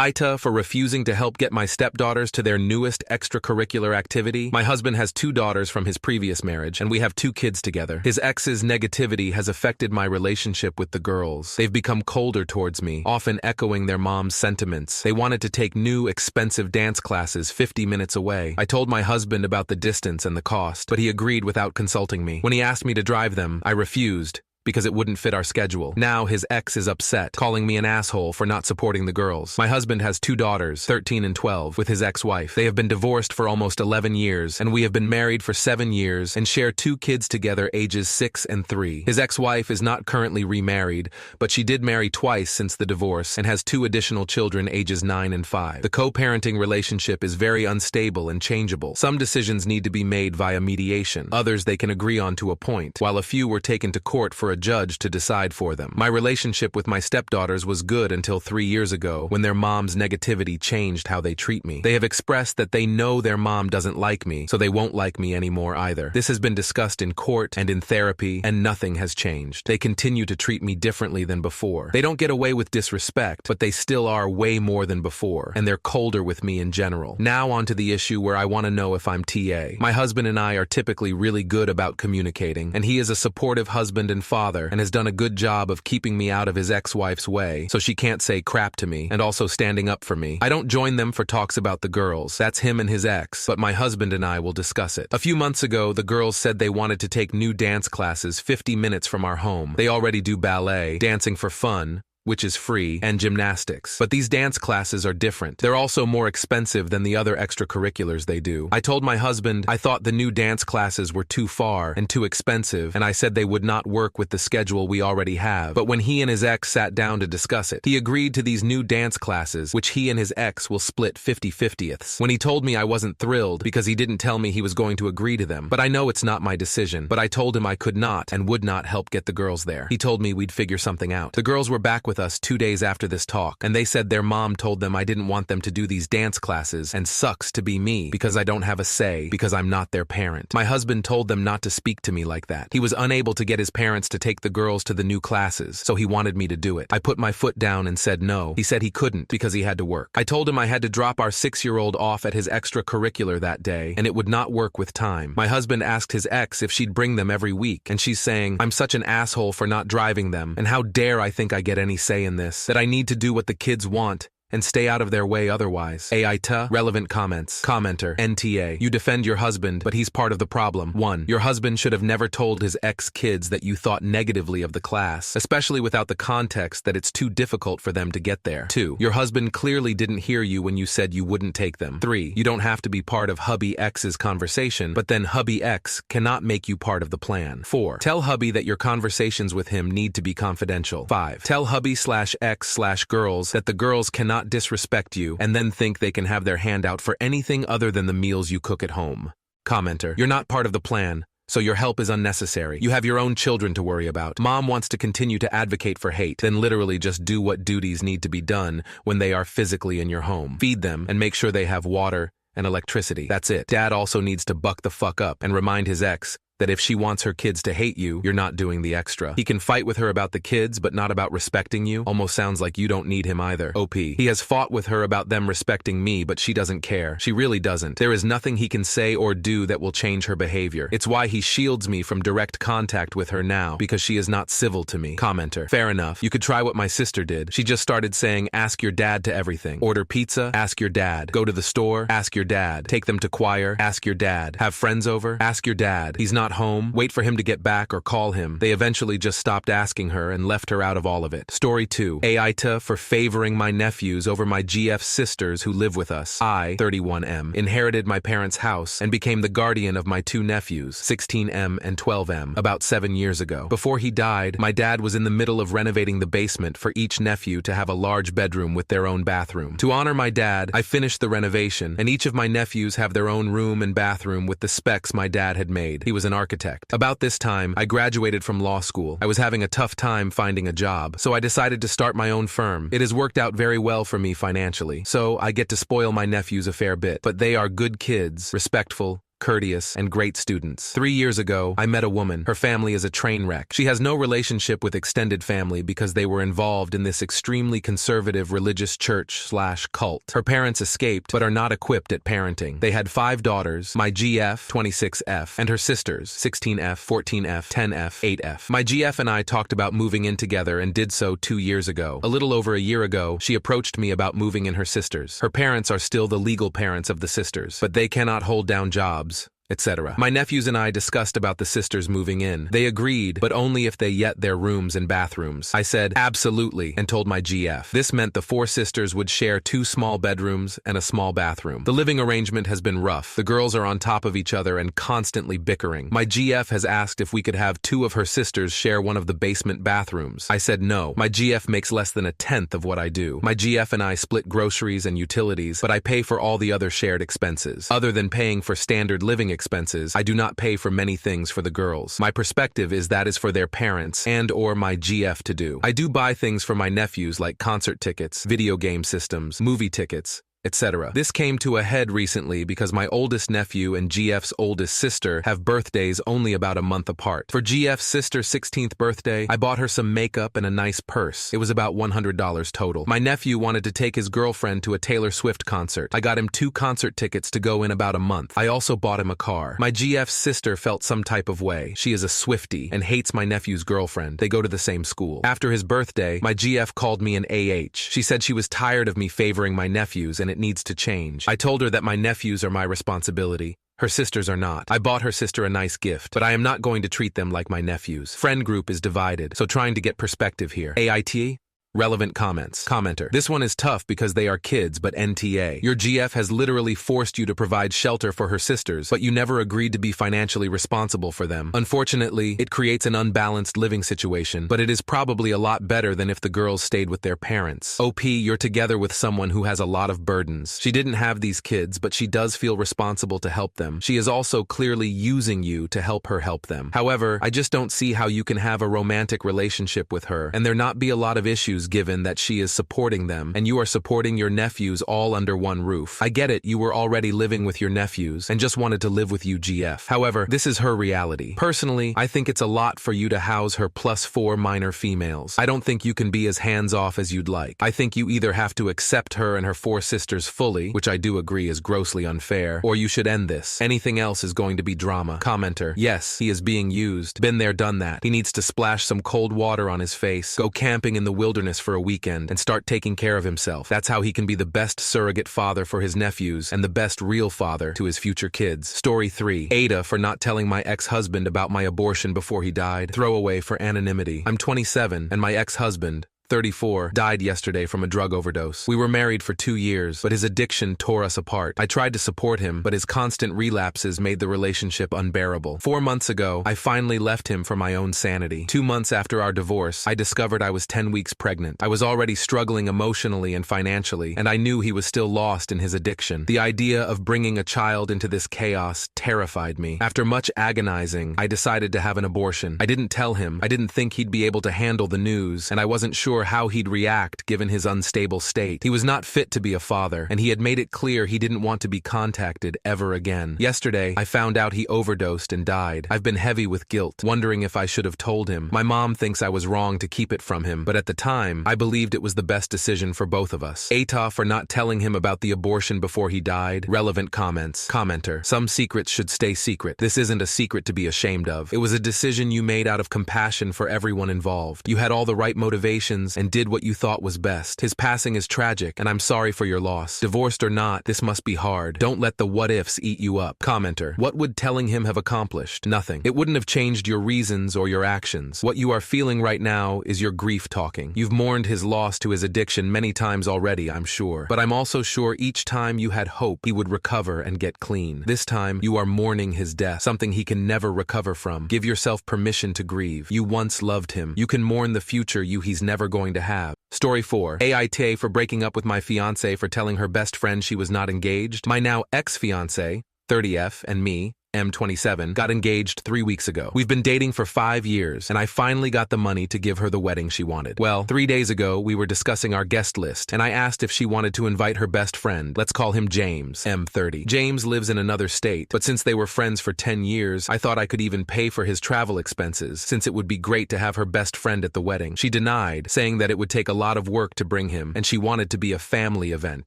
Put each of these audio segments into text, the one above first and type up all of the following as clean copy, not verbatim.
AITA for refusing to help get my stepdaughters to their newest extracurricular activity. My husband has 2 daughters from his previous marriage, and we have 2 kids together. His ex's negativity has affected my relationship with the girls. They've become colder towards me, often echoing their mom's sentiments. They wanted to take new, expensive dance classes 50 minutes away. I told my husband about the distance and the cost, but he agreed without consulting me. When he asked me to drive them, I refused, because it wouldn't fit our schedule. Now his ex is upset, calling me an asshole for not supporting the girls. My husband has 2 daughters, 13 and 12, with his ex-wife. They have been divorced for almost 11 years, and we have been married for 7 years and share 2 kids together ages 6 and 3. His ex-wife is not currently remarried, but she did marry twice since the divorce and has 2 additional children ages 9 and 5. The co-parenting relationship is very unstable and changeable. Some decisions need to be made via mediation. Others they can agree on to a point, while a few were taken to court for a judge to decide for them. My relationship with my stepdaughters was good until 3 years ago, when their mom's negativity changed how they treat me. They have expressed that they know their mom doesn't like me, so they won't like me anymore either. This has been discussed in court and in therapy, and nothing has changed. They continue to treat me differently than before. They don't get away with disrespect, but they still are way more than before, and they're colder with me in general. Now onto the issue where I want to know if I'm TA. My husband and I are typically really good about communicating, and he is a supportive husband and father, and has done a good job of keeping me out of his ex-wife's way, so she can't say crap to me, and also standing up for me. I don't join them for talks about the girls. That's him and his ex, but my husband and I will discuss it. A few months ago, the girls said they wanted to take new dance classes 50 minutes from our home. They already do ballet, dancing for fun, which is free, and gymnastics. But these dance classes are different. They're also more expensive than the other extracurriculars they do. I told my husband I thought the new dance classes were too far and too expensive, and I said they would not work with the schedule we already have. But when he and his ex sat down to discuss it, he agreed to these new dance classes, which he and his ex will split 50-50ths. When he told me I wasn't thrilled because he didn't tell me he was going to agree to them. But I know it's not my decision. But I told him I could not and would not help get the girls there. He told me we'd figure something out. The girls were back with us 2 days after this talk, and they said their mom told them I didn't want them to do these dance classes, and sucks to be me because I don't have a say because I'm not their parent. My husband told them not to speak to me like that. He was unable to get his parents to take the girls to the new classes, so he wanted me to do it. I put my foot down and said no. He said he couldn't because he had to work. I told him I had to drop our 6-year-old off at his extracurricular that day, and it would not work with time. My husband asked his ex if she'd bring them every week, and she's saying I'm such an asshole for not driving them, and how dare I think I get any say in this, that I need to do what the kids want and stay out of their way otherwise. AITA, relevant comments. Commenter, NTA. You defend your husband, but he's part of the problem. 1. Your husband should have never told his ex-kids that you thought negatively of the class, especially without the context that it's too difficult for them to get there. 2. Your husband clearly didn't hear you when you said you wouldn't take them. 3. You don't have to be part of hubby X's conversation, but then hubby X cannot make you part of the plan. 4. Tell hubby that your conversations with him need to be confidential. 5. Tell hubby/X/girls that the girls cannot disrespect you and then think they can have their hand out for anything other than the meals you cook at home. Commenter, you're not part of the plan, so your help is unnecessary. You have your own children to worry about. Mom wants to continue to advocate for hate, then literally just do what duties need to be done when they are physically in your home. Feed them and make sure they have water and electricity. That's it. Dad also needs to buck the fuck up and remind his ex that if she wants her kids to hate you, you're not doing the extra. He can fight with her about the kids, but not about respecting you. Almost sounds like you don't need him either. OP. He has fought with her about them respecting me, but she doesn't care. She really doesn't. There is nothing he can say or do that will change her behavior. It's why he shields me from direct contact with her now, because she is not civil to me. Commenter. Fair enough. You could try what my sister did. She just started saying, ask your dad to everything. Order pizza? Ask your dad. Go to the store? Ask your dad. Take them to choir? Ask your dad. Have friends over? Ask your dad. He's not home? Wait for him to get back or call him. They eventually just stopped asking her and left her out of all of it. Story 2. AITA for favoring my nephews over my GF sisters who live with us. I, 31M, inherited my parents' house and became the guardian of my 2 nephews, 16M and 12M, about 7 years ago. Before he died, my dad was in the middle of renovating the basement for each nephew to have a large bedroom with their own bathroom. To honor my dad, I finished the renovation, and each of my nephews have their own room and bathroom with the specs my dad had made. He was an architect. About this time, I graduated from law school. I was having a tough time finding a job, so I decided to start my own firm. It has worked out very well for me financially, so I get to spoil my nephews a fair bit. But they are good kids, respectful, courteous, and great students. 3 years ago, I met a woman. Her family is a train wreck. She has no relationship with extended family because they were involved in this extremely conservative religious church/cult. Her parents escaped, but are not equipped at parenting. They had 5 daughters, my GF, 26F, and her sisters, 16F, 14F, 10F, 8F. My GF and I talked about moving in together and did so 2 years ago. A little over a year ago, she approached me about moving in her sisters. Her parents are still the legal parents of the sisters, but they cannot hold down jobs, etc. My nephews and I discussed about the sisters moving in. They agreed, but only if they get their rooms and bathrooms. I said, absolutely, and told my GF. This meant the 4 sisters would share 2 small bedrooms and a small bathroom. The living arrangement has been rough. The girls are on top of each other and constantly bickering. My GF has asked if we could have 2 of her sisters share one of the basement bathrooms. I said no. My GF makes less than a tenth of what I do. My GF and I split groceries and utilities, but I pay for all the other shared expenses. Other than paying for standard living expenses, I do not pay for many things for the girls. My perspective is that is for their parents and/or my GF to do. I do buy things for my nephews like concert tickets, video game systems, movie tickets, etc. This came to a head recently because my oldest nephew and GF's oldest sister have birthdays only about a month apart. For GF's sister's 16th birthday, I bought her some makeup and a nice purse. It was about $100 total. My nephew wanted to take his girlfriend to a Taylor Swift concert. I got him 2 concert tickets to go in about a month. I also bought him a car. My GF's sister felt some type of way. She is a Swiftie and hates my nephew's girlfriend. They go to the same school. After his birthday, my GF called me an AH. She said she was tired of me favoring my nephews and it needs to change. I told her that my nephews are my responsibility. Her sisters are not. I bought her sister a nice gift, but I am not going to treat them like my nephews. Friend group is divided, so trying to get perspective here. AITA? Relevant comments. Commenter. This one is tough because they are kids, but NTA. Your GF has literally forced you to provide shelter for her sisters, but you never agreed to be financially responsible for them. Unfortunately, it creates an unbalanced living situation, but it is probably a lot better than if the girls stayed with their parents. OP, you're together with someone who has a lot of burdens. She didn't have these kids, but she does feel responsible to help them. She is also clearly using you to help her help them. However, I just don't see how you can have a romantic relationship with her, and there not be a lot of issues given that she is supporting them, and you are supporting your nephews all under one roof. I get it, you were already living with your nephews, and just wanted to live with you GF. However, this is her reality. Personally, I think it's a lot for you to house her plus 4 minor females. I don't think you can be as hands-off as you'd like. I think you either have to accept her and her 4 sisters fully, which I do agree is grossly unfair, or you should end this. Anything else is going to be drama. Commenter. Yes, he is being used. Been there, done that. He needs to splash some cold water on his face, go camping in the wilderness for a weekend, and start taking care of himself. That's how he can be the best surrogate father for his nephews and the best real father to his future kids. Story 3. AITA for not telling my ex-husband about my abortion before he died. Throwaway for anonymity. I'm 27, and my ex-husband, 34, died yesterday from a drug overdose. We were married for 2 years, but his addiction tore us apart. I tried to support him, but his constant relapses made the relationship unbearable. 4 months ago, I finally left him for my own sanity. 2 months after our divorce, I discovered I was 10 weeks pregnant. I was already struggling emotionally and financially, and I knew he was still lost in his addiction. The idea of bringing a child into this chaos terrified me. After much agonizing, I decided to have an abortion. I didn't tell him. I didn't think he'd be able to handle the news, and I wasn't sure how he'd react given his unstable state. He was not fit to be a father, and he had made it clear he didn't want to be contacted ever again. Yesterday, I found out he overdosed and died. I've been heavy with guilt, wondering if I should have told him. My mom thinks I was wrong to keep it from him, but at the time, I believed it was the best decision for both of us. AITA for not telling him about the abortion before he died. Relevant comments. Commenter. Some secrets should stay secret. This isn't a secret to be ashamed of. It was a decision you made out of compassion for everyone involved. You had all the right motivations and did what you thought was best. His passing is tragic, and I'm sorry for your loss. Divorced or not, this must be hard. Don't let the what-ifs eat you up. Commenter. What would telling him have accomplished? Nothing. It wouldn't have changed your reasons or your actions. What you are feeling right now is your grief talking. You've mourned his loss to his addiction many times already, I'm sure. But I'm also sure each time you had hope he would recover and get clean. This time, you are mourning his death, something he can never recover from. Give yourself permission to grieve. You once loved him. You can mourn the future you he's never going to have. Story 4. AITA for breaking up with my fiancé for telling her best friend she was not engaged. My now ex-fiancé, 30F, and me, M27, got engaged 3 weeks ago. We've been dating for 5 years, and I finally got the money to give her the wedding she wanted. Well, 3 days ago, we were discussing our guest list, and I asked if she wanted to invite her best friend. Let's call him James, M30. James lives in another state, but since they were friends for 10 years, I thought I could even pay for his travel expenses, since it would be great to have her best friend at the wedding. She denied, saying that it would take a lot of work to bring him, and she wanted to be a family event.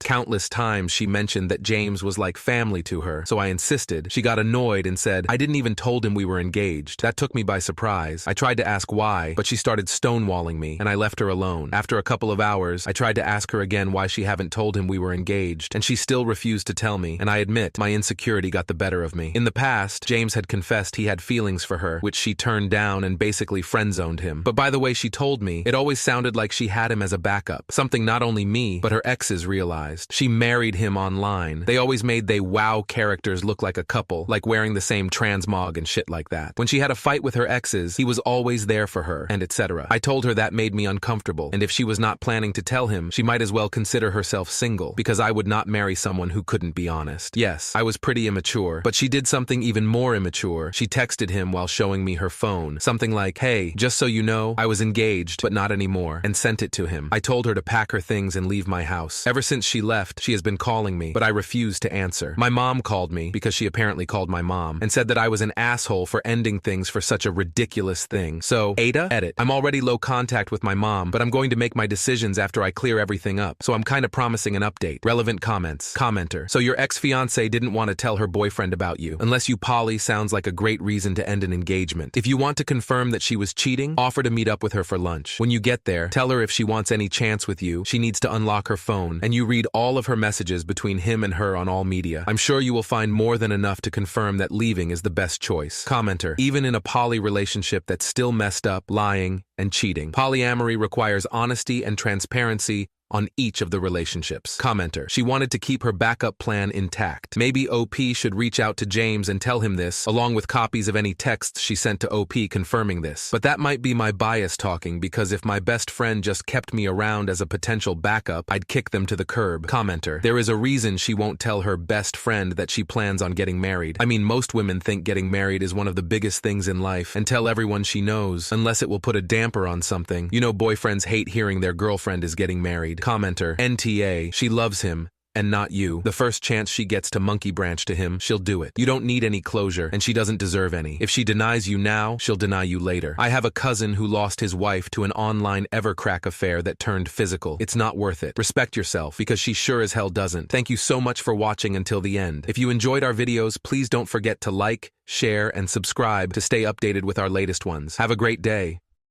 Countless times she mentioned that James was like family to her, so I insisted. She got annoyed and said, I didn't even told him we were engaged. That took me by surprise. I tried to ask why, but she started stonewalling me, and I left her alone. After a couple of hours, I tried to ask her again why she haven't told him we were engaged, and she still refused to tell me, and I admit, my insecurity got the better of me. In the past, James had confessed he had feelings for her, which she turned down and basically friend-zoned him. But by the way she told me, it always sounded like she had him as a backup, something not only me, but her exes realized. She married him online. They always made they wow characters look like a couple, like wearing the same transmog and shit like that. When she had a fight with her exes, he was always there for her, and etc. I told her that made me uncomfortable, and if she was not planning to tell him, she might as well consider herself single, because I would not marry someone who couldn't be honest. Yes, I was pretty immature, but she did something even more immature. She texted him while showing me her phone, something like, hey, just so you know, I was engaged, but not anymore, and sent it to him. I told her to pack her things and leave my house. Ever since she left, she has been calling me, but I refused to answer. My mom called me, because she apparently called my mom, and said that I was an asshole for ending things for such a ridiculous thing. So, AITA, edit. I'm already low contact with my mom, but I'm going to make my decisions after I clear everything up, so I'm kinda promising an update. Relevant comments. Commenter. So your ex-fiancé didn't want to tell her boyfriend about you. Unless you poly sounds like a great reason to end an engagement. If you want to confirm that she was cheating, offer to meet up with her for lunch. When you get there, tell her if she wants any chance with you, she needs to unlock her phone, and you read all of her messages between him and her on all media. I'm sure you will find more than enough to confirm that leaving is the best choice. Commenter. Even in a poly relationship that's still messed up, lying, and cheating, polyamory requires honesty and transparency on each of the relationships. Commenter. She wanted to keep her backup plan intact. Maybe OP should reach out to James and tell him this, along with copies of any texts she sent to OP confirming this. But that might be my bias talking, because if my best friend just kept me around as a potential backup, I'd kick them to the curb. Commenter. There is a reason she won't tell her best friend that she plans on getting married. I mean, most women think getting married is one of the biggest things in life, and tell everyone she knows, unless it will put a damper on something. You know, boyfriends hate hearing their girlfriend is getting married. Commenter. NTA. She loves him, and not you. The first chance she gets to monkey branch to him, she'll do it. You don't need any closure, and she doesn't deserve any. If she denies you now, she'll deny you later. I have a cousin who lost his wife to an online Evercrack affair that turned physical. It's not worth it. Respect yourself, because she sure as hell doesn't. Thank you so much for watching until the end. If you enjoyed our videos, please don't forget to like, share, and subscribe to stay updated with our latest ones. Have a great day.